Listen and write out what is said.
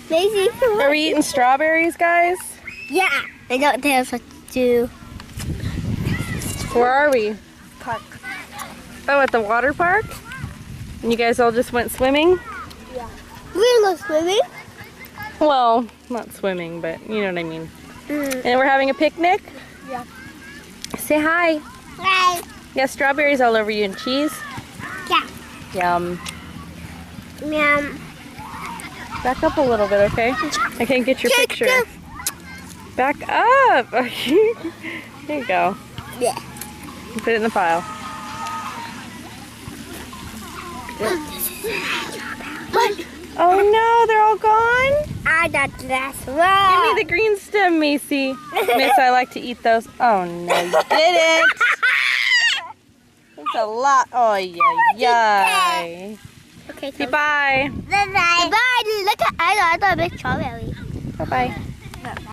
Macy, Are we eating strawberries, guys? yeah. I don't tell us what to do. Where are we? Park. Oh, at the water park? And you guys all just went swimming? Yeah. We're gonna go swimming. Well, not swimming, but you know what I mean. Mm. And we're having a picnic? Yeah. Say hi. Right. You got strawberries all over you and cheese? Yeah. Yum. Yum. Back up a little bit, okay? I can't get your picture. Back up. Here you go. Yeah. Put it in the pile. What? Oh no, they're all gone? I got the last Give one. me the green stem, Macy. Miss, I like to eat those. Oh no, you didn't. That's a lot. Oh, yeah. Okay, Say bye. Bye-bye. Bye-bye. Look at I got a big strawberry. Bye-bye.